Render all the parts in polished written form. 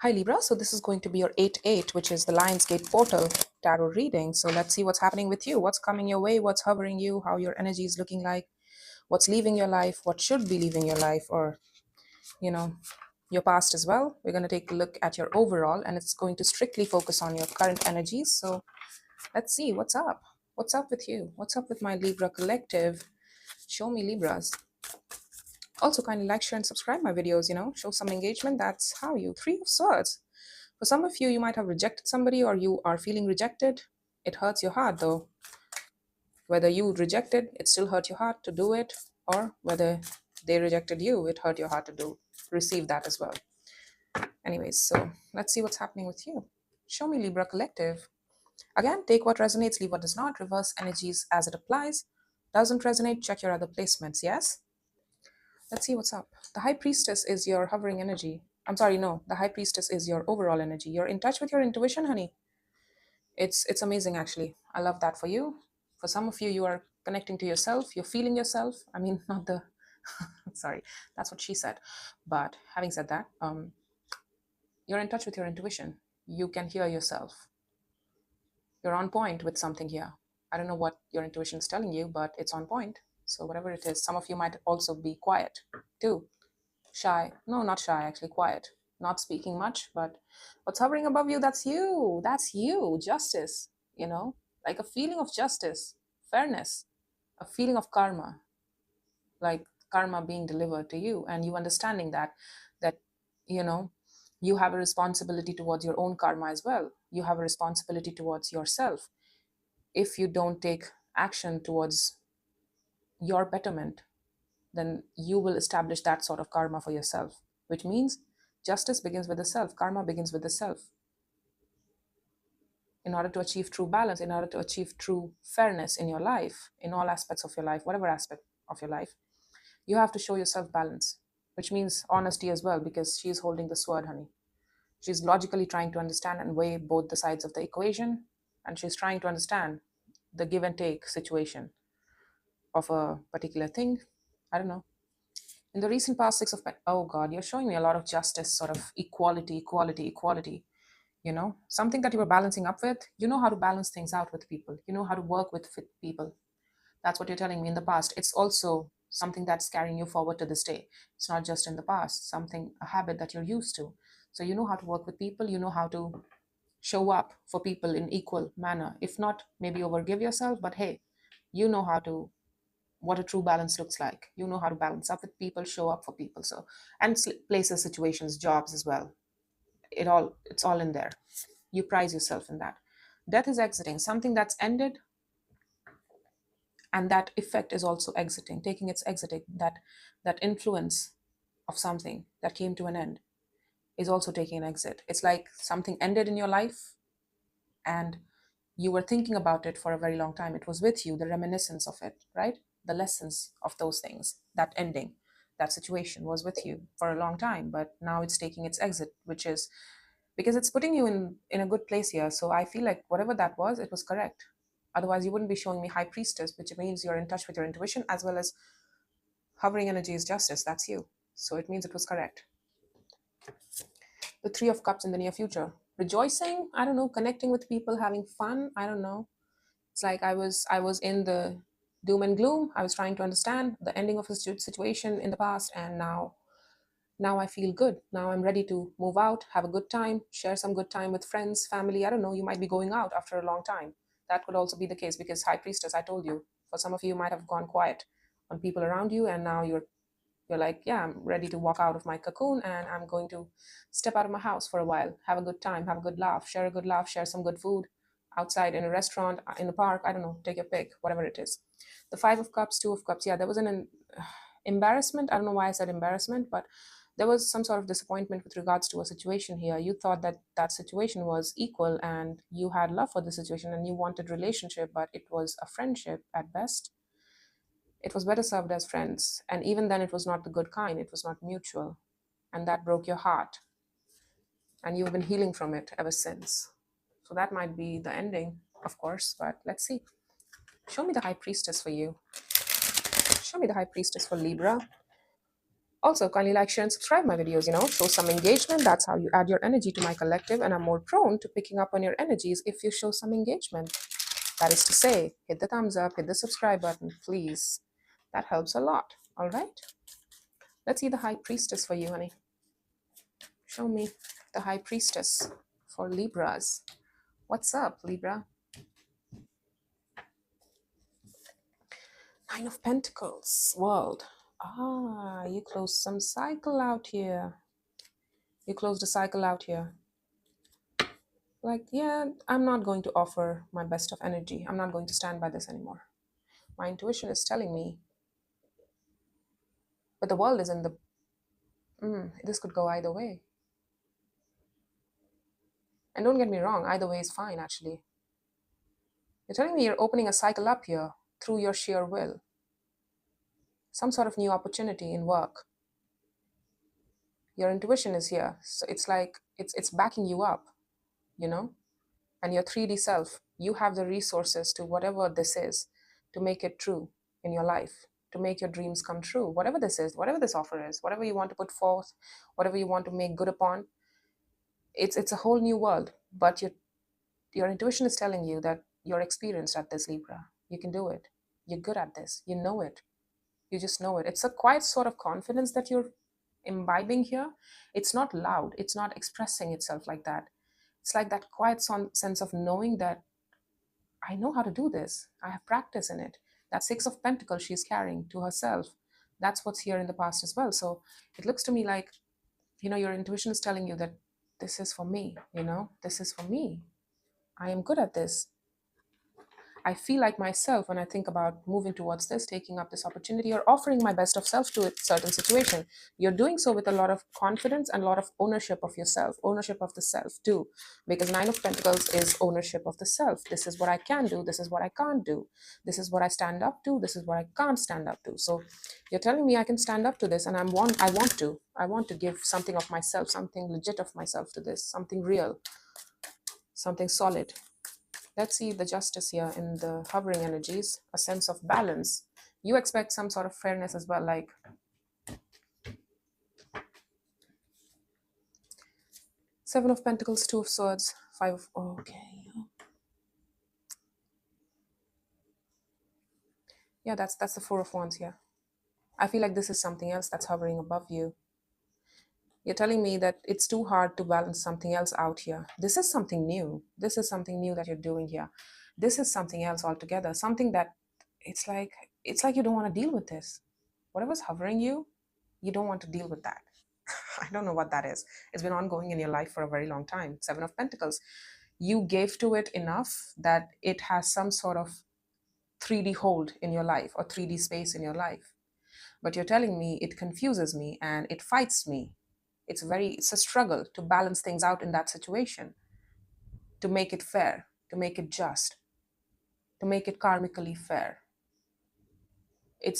Hi Libra, so this is going to be your 8-8, which is the Lionsgate portal tarot reading. So let's see what's happening with you, what's coming your way, what's hovering you, how your energy is looking like, what's leaving your life, what should be leaving your life, or, you know, your past as well. We're going to take a look at your overall, and it's going to strictly focus on your current energies. So let's see what's up. What's up with you? What's up with my Libra collective? Show me Libras. Also, kindly like, share, and subscribe my videos, show some engagement. That's how you. 3 of Swords. For some of you, you might have rejected somebody or you are feeling rejected. It hurts your heart though. Whether you rejected, it still hurt your heart to do it, or whether they rejected you, it hurt your heart to receive that as well. Anyways, so let's see what's happening with you. Show me Libra collective. Again, take what resonates, leave what does not, reverse energies as it applies. Doesn't resonate, check your other placements, yes? Let's see what's up. The High Priestess is your hovering energy. I'm sorry, no. The High Priestess is your overall energy. You're in touch with your intuition, honey. It's amazing, actually. I love that for you. For some of you, you are connecting to yourself. You're feeling yourself. I mean, not the... sorry, that's what she said. But having said that, you're in touch with your intuition. You can hear yourself. You're on point with something here. I don't know what your intuition is telling you, but it's on point. So whatever it is, some of you might also be quiet too. Shy. No, not shy, actually quiet. Not speaking much, but what's hovering above you, that's you. That's you. Justice, like a feeling of justice, fairness, a feeling of karma, like karma being delivered to you, and you understanding that, you know, you have a responsibility towards your own karma as well. You have a responsibility towards yourself. If you don't take action towards your betterment, then you will establish that sort of karma for yourself, which means justice begins with the self, karma begins with the self. In order to achieve true balance, in order to achieve true fairness in your life, in all aspects of your life, whatever aspect of your life, you have to show yourself balance, which means honesty as well, because she's holding the sword, honey. She's logically trying to understand and weigh both the sides of the equation, and she's trying to understand the give and take situation of a particular thing. I don't know. In the recent past, oh God, you're showing me a lot of justice, sort of equality, equality, equality. Something that you were balancing up with. You know how to balance things out with people. You know how to work with people. That's what you're telling me in the past. It's also something that's carrying you forward to this day. It's not just in the past, a habit that you're used to. So you know how to work with people. You know how to show up for people in equal manner. If not, maybe overgive yourself, but hey, you know what a true balance looks like. You know how to balance up with people, show up for people. So, and places, situations, jobs as well. It's all in there. You prize yourself in that. Death is exiting, something that's ended, and that effect is also exiting, taking its exiting. That influence of something that came to an end is also taking an exit. It's like something ended in your life, and you were thinking about it for a very long time. It was with you, the reminiscence of it, right? The lessons of those things, that ending, that situation was with you for a long time, but now it's taking its exit, which is because it's putting you in a good place here. So I feel like whatever that was, it was correct. Otherwise, you wouldn't be showing me High Priestess, which means you're in touch with your intuition, as well as hovering energy is justice. That's you. So it means it was correct. The 3 of Cups in the near future. Rejoicing, I don't know, connecting with people, having fun, I don't know. It's like I was in the doom and gloom. I was trying to understand the ending of a situation in the past, and now I feel good. Now I'm ready to move out, have a good time, share some good time with friends, family. I don't know, you might be going out after a long time. That could also be the case, because High Priestess, I told you, for some of you might have gone quiet on people around you, and now you're like, yeah, I'm ready to walk out of my cocoon, and I'm going to step out of my house for a while, have a good time, have a good laugh, share some good food outside in a restaurant, in a park. I don't know, take your pick, whatever it is. The 5 of Cups, 2 of Cups. Yeah, there was an embarrassment. I don't know why I said embarrassment, but there was some sort of disappointment with regards to a situation here. You thought that that situation was equal, and you had love for the situation, and you wanted relationship, but it was a friendship at best. It was better served as friends, and even then it was not the good kind. It was not mutual, and that broke your heart, and you've been healing from it ever since. So that might be the ending, of course, but let's see. Show me the High Priestess for you. Show me the High Priestess for Libra. Also, kindly like, share, and subscribe my videos, show some engagement. That's how you add your energy to my collective, and I'm more prone to picking up on your energies if you show some engagement. That is to say, hit the thumbs up, hit the subscribe button, please. That helps a lot. All right? Let's see the High Priestess for you, honey. Show me the High Priestess for Libras. What's up, Libra? Nine of Pentacles, World. Ah, you closed some cycle out here. You closed a cycle out here. Like, yeah, I'm not going to offer my best of energy. I'm not going to stand by this anymore. My intuition is telling me, but the world is in the, this could go either way. And don't get me wrong, either way is fine, actually. You're telling me you're opening a cycle up here through your sheer will. Some sort of new opportunity in work. Your intuition is here. So it's like, it's backing you up, And your 3D self, you have the resources to whatever this is, to make it true in your life, to make your dreams come true. Whatever this is, whatever this offer is, whatever you want to put forth, whatever you want to make good upon, it's a whole new world. But your intuition is telling you that you're experienced at this, Libra. You can do it. You're good at this. You know it. You just know it. It's a quiet sort of confidence that you're imbibing here. It's not loud. It's not expressing itself like that. It's like that quiet sense of knowing that I know how to do this. I have practice in it. That Six of Pentacles she's carrying to herself. That's what's here in the past as well. So it looks to me like, your intuition is telling you that this is for me, this is for me. I am good at this. I feel like myself when I think about moving towards this, taking up this opportunity, or offering my best of self to a certain situation. You're doing so with a lot of confidence and a lot of ownership of yourself, ownership of the self too. Because Nine of Pentacles is ownership of the self. This is what I can do. This is what I can't do. This is what I stand up to. This is what I can't stand up to. So you're telling me I can stand up to this, and I want to. I want to give something of myself, something legit of myself to this, something real, something solid. Let's see the justice here in the hovering energies, a sense of balance. You expect some sort of fairness as well, like Seven of Pentacles, Two of Swords, Five of, okay. Yeah, that's the Four of Wands here. I feel like this is something else that's hovering above you. You're telling me that it's too hard to balance something else out here. This is something new. This is something new that you're doing here. This is something else altogether. Something that it's like you don't want to deal with this. Whatever's hovering you, you don't want to deal with that. I don't know what that is. It's been ongoing in your life for a very long time. Seven of Pentacles. You gave to it enough that it has some sort of 3D hold in your life or 3D space in your life. But you're telling me it confuses me and it fights me. It's a struggle to balance things out in that situation, to make it fair, to make it just, to make it karmically fair. It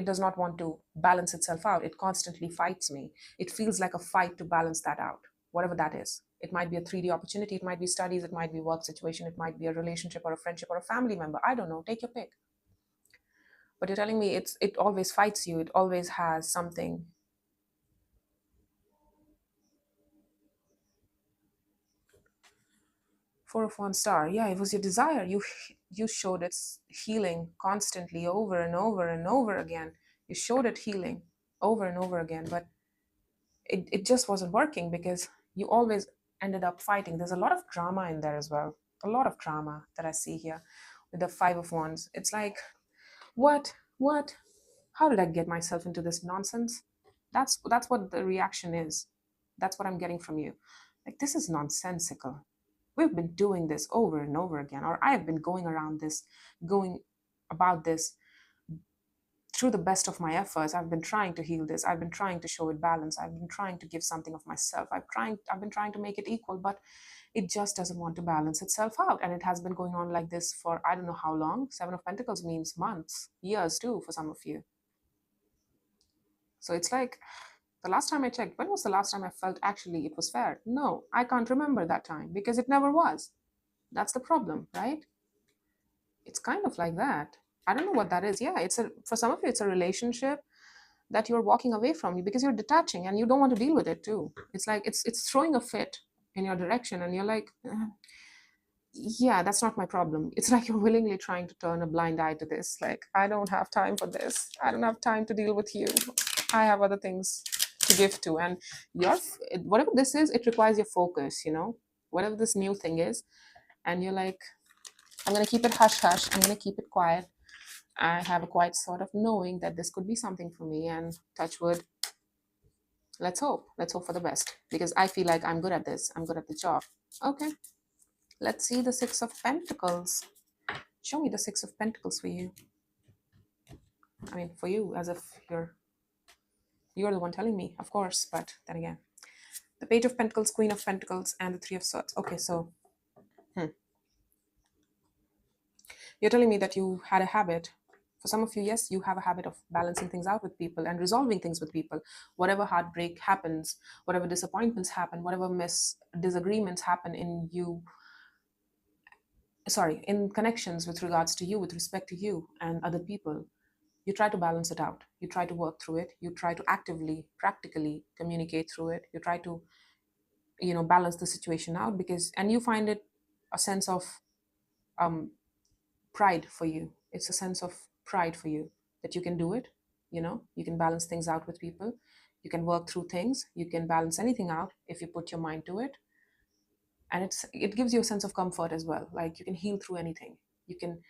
does not want to balance itself out. It constantly fights me. It feels like a fight to balance that out, whatever that is. It might be a 3D opportunity, it might be studies, it might be work situation, it might be a relationship or a friendship or a family member. I don't know, take your pick. But you're telling me it always fights you. It always has something. Four of One star. Yeah, it was your desire. You showed its healing constantly over and over and over again. You showed it healing over and over again, but it just wasn't working because you always ended up fighting. There's a lot of drama in there as well. A lot of drama that I see here with the Five of Wands. It's like, what? How did I get myself into this nonsense? That's what the reaction is. That's what I'm getting from you. Like, this is nonsensical. We've been doing this over and over again, or I have been going about this through the best of my efforts. I've been trying to heal this. I've been trying to show it balance. I've been trying to give something of myself. I've been trying to make it equal, but it just doesn't want to balance itself out. And it has been going on like this for I don't know how long. Seven of Pentacles means months, years too, for some of you. So it's like, the last time I checked, when was the last time I felt actually it was fair? No, I can't remember that time because it never was. That's the problem, right? It's kind of like that. I don't know what that is. Yeah, for some of you, it's a relationship. that you're walking away from you because you're detaching and you don't want to deal with it too. It's like it's throwing a fit in your direction and you're like, yeah, that's not my problem. It's like you're willingly trying to turn a blind eye to this. Like, I don't have time for this. I don't have time to deal with you. I have other things to give to. And your whatever this is, it requires your focus, you know, whatever this new thing is. And you're like, I'm going to keep it hush hush. I'm going to keep it quiet. I have a quiet sort of knowing that this could be something for me. And touch wood, let's hope. Let's hope for the best because I feel like I'm good at this. I'm good at the job. Okay. Let's see the Six of Pentacles. Show me the Six of Pentacles for you. I mean, for you, as if you're the one telling me, of course. But then again, the Page of Pentacles, Queen of Pentacles, and the Three of Swords. Okay, so you're telling me that you had a habit. For some of you, yes, you have a habit of balancing things out with people and resolving things with people. Whatever heartbreak happens, whatever disappointments happen, whatever disagreements happen in you, sorry, in connections with regards to you, with respect to you and other people, you try to balance it out. You try to work through it. You try to actively, practically communicate through it. You try to, balance the situation out and you find it a sense of um, pride for you. It's a sense of pride for you that you can do it. You can balance things out with people. You can work through things. You can balance anything out if you put your mind to it. And it gives you a sense of comfort as well. Like you can heal through anything. You can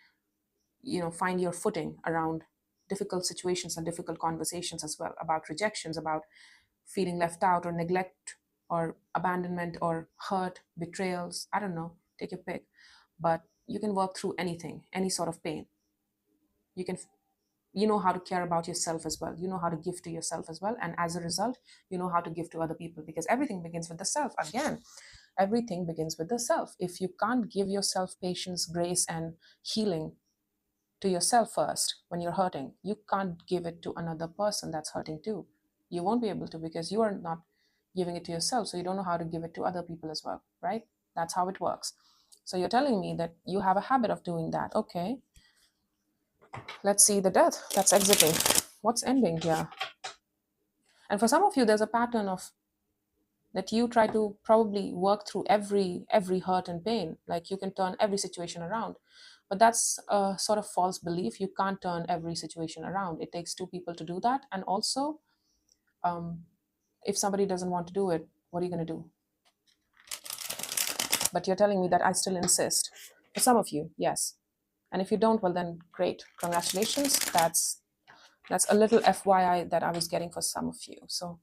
find your footing around difficult situations and difficult conversations as well, about rejections, about feeling left out or neglect or abandonment or hurt, betrayals. I don't know, take your pick. But you can work through anything, any sort of pain. You can, how to care about yourself as well. You know how to give to yourself as well. And as a result, you know how to give to other people, because everything begins with the self. Again, everything begins with the self. If you can't give yourself patience, grace, and healing to yourself first when you're hurting, you can't give it to another person that's hurting too. You won't be able to, because you are not giving it to yourself, so you don't know how to give it to other people as well, right? That's how it works. So you're telling me that you have a habit of doing that. Okay, let's see the Death that's exiting. What's ending here? And for some of you, there's a pattern of that you try to probably work through every hurt and pain, like you can turn every situation around. But that's a sort of false belief. You can't turn every situation around. It takes two people to do that. And also, um, if somebody doesn't want to do it, what are you going to do? But you're telling me that I still insist. For some of you, yes. And if you don't, well then great, congratulations. That's a little FYI that I was getting for some of you. So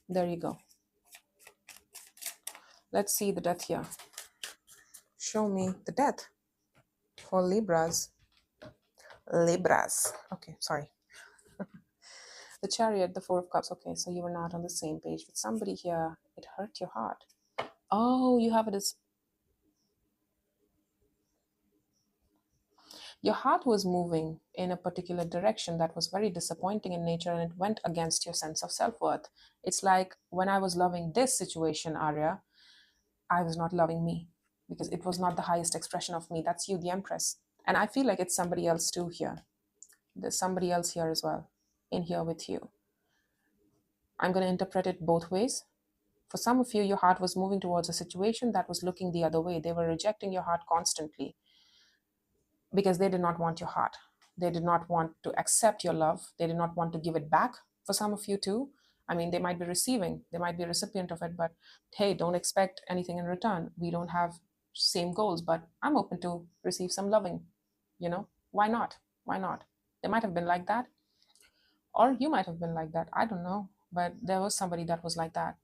there you go. Let's see the Death here. Show me the Death for Libras. Libras. Okay, sorry. The Chariot, the Four of Cups. Okay, so you were not on the same page with somebody here. It hurt your heart. Oh, you have it as... Your heart was moving in a particular direction that was very disappointing in nature, and it went against your sense of self-worth. It's like when I was loving this situation, Arya, I was not loving me because it was not the highest expression of me. That's you, the Empress. And I feel like it's somebody else too here. There's somebody else here as well, in here with you. I'm going to interpret it both ways. For some of you, your heart was moving towards a situation that was looking the other way. They were rejecting your heart constantly because they did not want your heart. They did not want to accept your love. They did not want to give it back. For some of you too, I mean, they might be receiving, they might be a recipient of it, but hey, don't expect anything in return. We don't have same goals, but I'm open to receive some loving. Why not? Why not? They might have been like that, or you might have been like that. I don't know, but there was somebody that was like that,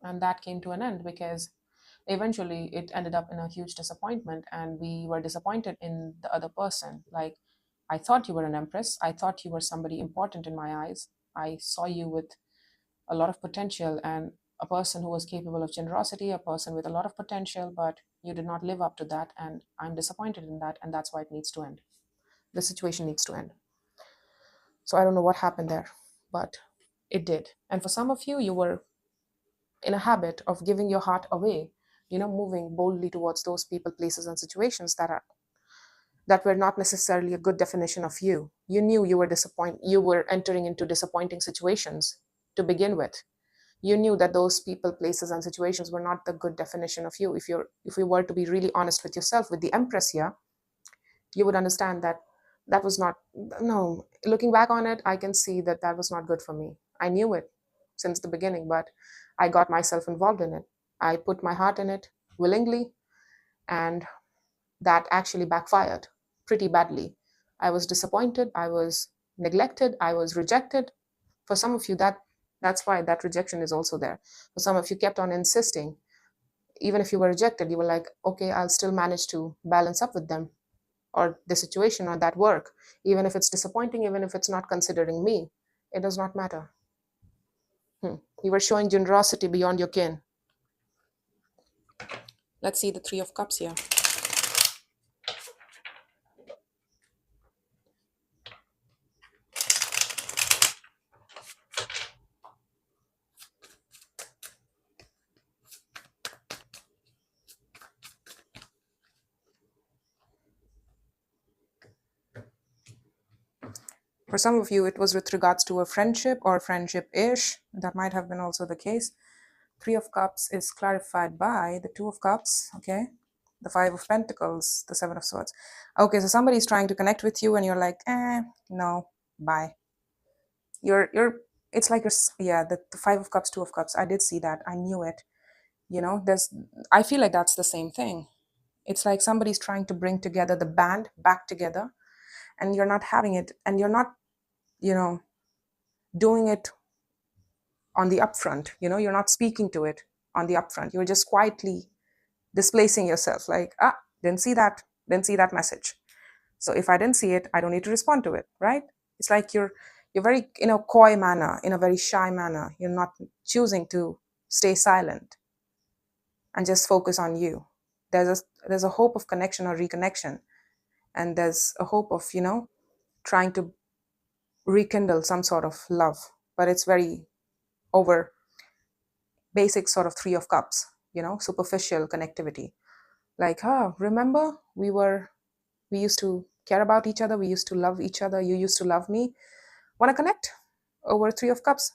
and that came to an end because eventually it ended up in a huge disappointment, and we were disappointed in the other person. Like, I thought you were an Empress. I thought you were somebody important in my eyes. I saw you with a lot of potential and a person who was capable of generosity, a person with a lot of potential, but you did not live up to that, and I'm disappointed in that, and that's why it needs to end. The situation needs to end. So I don't know what happened there, but it did. And for some of you, you were in a habit of giving your heart away, moving boldly towards those people, places, and situations that are that were not necessarily a good definition of you. You knew you were entering into disappointing situations to begin with. You knew that those people, places, and situations were not the good definition of you. If you were to be really honest with yourself, with the Empress here, you would understand that that was not, no, looking back on it, I can see that that was not good for me. I knew it since the beginning, but I got myself involved in it. I put my heart in it willingly, and that actually backfired pretty badly. I was disappointed, I was neglected, I was rejected. For some of you, that's why that rejection is also there. For some of you kept on insisting, even if you were rejected, you were like, okay, I'll still manage to balance up with them or the situation or that work, even if it's disappointing, even if it's not considering me, it does not matter. You were showing generosity beyond your kin. Let's see the Three of Cups here. For some of you, it was with regards to a friendship or friendship-ish. That might have been also the case. Three of Cups is clarified by the Two of Cups, okay? The Five of Pentacles, the Seven of Swords. Okay, so somebody's trying to connect with you and you're like, no, bye. It's like yeah, the Five of Cups, Two of Cups. I did see that. I knew it. I feel like that's the same thing. It's like somebody's trying to bring together the band back together, and you're not having it, and you're not, doing it on the upfront. You're not speaking to it on the upfront. You're just quietly displacing yourself, like, didn't see that message. So if I didn't see it, I don't need to respond to it, right? It's like you're very in a coy manner, in a very shy manner. You're not choosing to stay silent and just focus on you. There's a hope of connection or reconnection, and there's a hope of trying to rekindle some sort of love, but it's very over basic sort of Three of Cups, superficial connectivity. Like, remember we used to care about each other, we used to love each other, you used to love me. Want to connect over Three of Cups?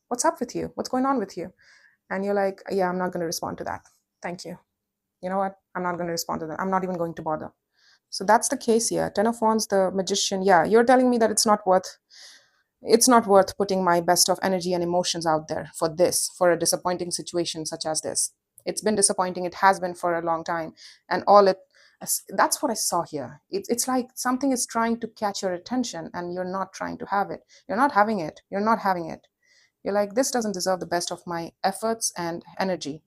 What's up with you? What's going on with you? And you're like, yeah, I'm not going to respond to that. Thank you. You know what? I'm not going to respond to that. I'm not even going to bother. So that's the case here. Ten of Wands, the Magician. Yeah, you're telling me that it's not worth putting my best of energy and emotions out there for a disappointing situation such as this. It's been disappointing. It has been for a long time. And that's what I saw here. It's like something is trying to catch your attention and you're not trying to have it. You're not having it. You're not having it. You're like, this doesn't deserve the best of my efforts and energy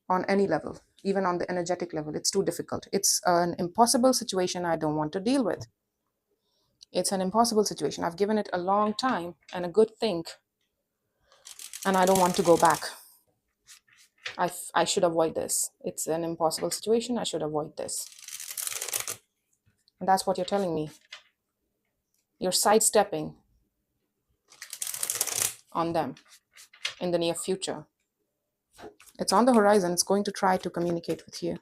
on any level, even on the energetic level. It's too difficult. It's an impossible situation I don't want to deal with. It's an impossible situation. I've given it a long time and a good think, and I don't want to go back. I should avoid this. It's an impossible situation. I should avoid this. And that's what you're telling me. You're sidestepping on them in the near future. It's on the horizon. It's going to try to communicate with you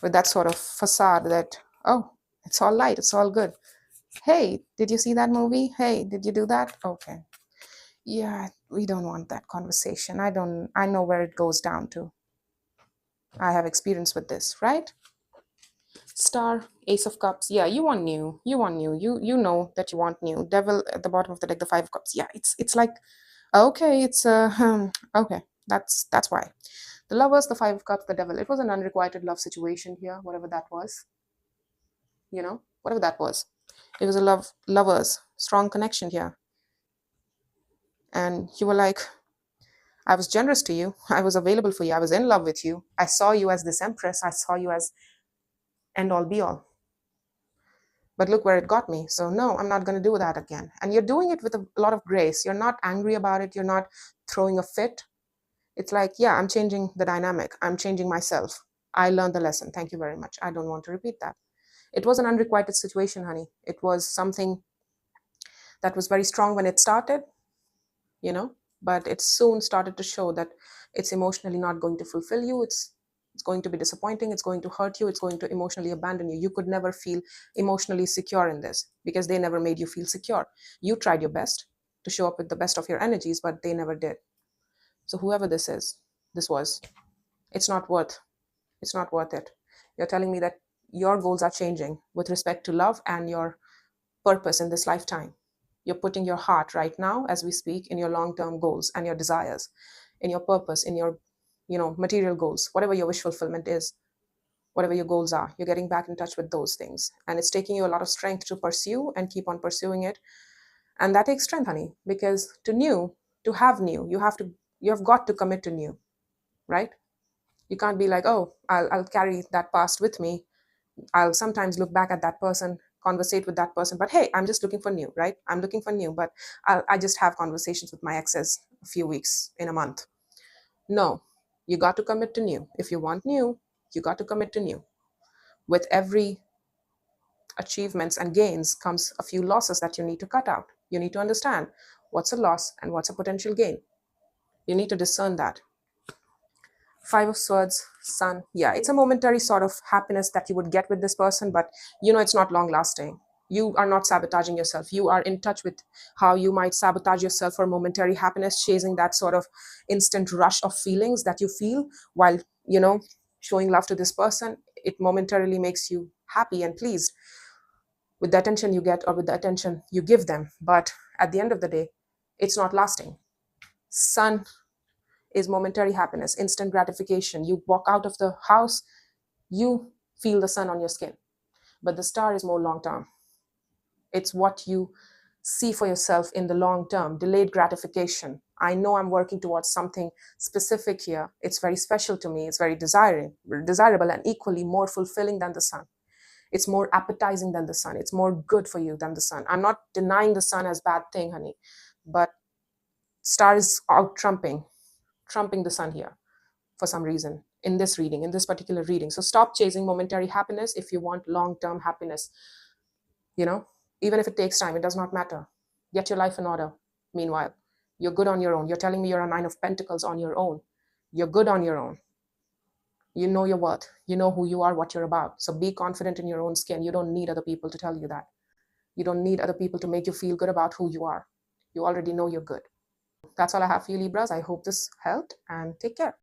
with that sort of facade that, oh, it's all light. It's all good. Hey, did you see that movie? Hey, did you do that? Okay. Yeah, we don't want that conversation. I know where it goes down to. I have experience with this, right? Star, Ace of Cups. Yeah, you want new. You want new. You know that you want new. Devil at the bottom of the deck, the Five of Cups. Yeah, it's like, okay, it's okay. That's why. The Lovers, the Five of Cups, the Devil. It was an unrequited love situation here, whatever that was. Whatever that was. It was a lovers, strong connection here. And you were like, I was generous to you. I was available for you. I was in love with you. I saw you as this empress. I saw you as end all be all. But look where it got me. So no, I'm not going to do that again. And you're doing it with a lot of grace. You're not angry about it. You're not throwing a fit. It's like, yeah, I'm changing the dynamic. I'm changing myself. I learned the lesson. Thank you very much. I don't want to repeat that. It was an unrequited situation, honey. It was something that was very strong when it started, but it soon started to show that it's emotionally not going to fulfill you. It's going to be disappointing. It's going to hurt you. It's going to emotionally abandon you. You could never feel emotionally secure in this because they never made you feel secure. You tried your best to show up with the best of your energies, but they never did. So whoever this is, this was, it's not worth it. You're telling me that your goals are changing with respect to love and your purpose in this lifetime. You're putting your heart right now, as we speak, in your long-term goals and your desires, in your purpose, in your, material goals, whatever your wish fulfillment is, whatever your goals are. You're getting back in touch with those things. And it's taking you a lot of strength to pursue and keep on pursuing it. And that takes strength, honey, because to have new, you've got to commit to new, right? You can't be like, oh, I'll carry that past with me. I'll sometimes look back at that person, conversate with that person, but hey, I'm just looking for new, right? I'm looking for new, but I just have conversations with my exes a few weeks in a month. No, you got to commit to new. If you want new, you got to commit to new. With every achievements and gains comes a few losses that you need to cut out. You need to understand what's a loss and what's a potential gain. You need to discern that. Five of Swords, Sun. Yeah, it's a momentary sort of happiness that you would get with this person, but it's not long lasting. You are not sabotaging yourself. You are in touch with how you might sabotage yourself for momentary happiness, chasing that sort of instant rush of feelings that you feel while, showing love to this person. It momentarily makes you happy and pleased with the attention you get or with the attention you give them. But at the end of the day, it's not lasting. Sun is momentary happiness, instant gratification. You walk out of the house, you feel the sun on your skin. But the star is more long term. It's what you see for yourself in the long term, delayed gratification. I know I'm working towards something specific here. It's very special to me. It's very desirable and equally more fulfilling than the sun. It's more appetizing than the sun. It's more good for you than the sun. I'm not denying the sun as bad thing, honey, but star is out trumping the sun here for some reason in this reading, in this particular reading. So stop chasing momentary happiness if you want long-term happiness. Even if it takes time, it does not matter. Get your life in order. Meanwhile, you're good on your own. You're telling me you're a Nine of Pentacles on your own. You're good on your own. You know your worth. You know who you are, what you're about. So be confident in your own skin. You don't need other people to tell you that. You don't need other people to make you feel good about who you are. You already know you're good. That's all I have for you, Libras. I hope this helped, and take care.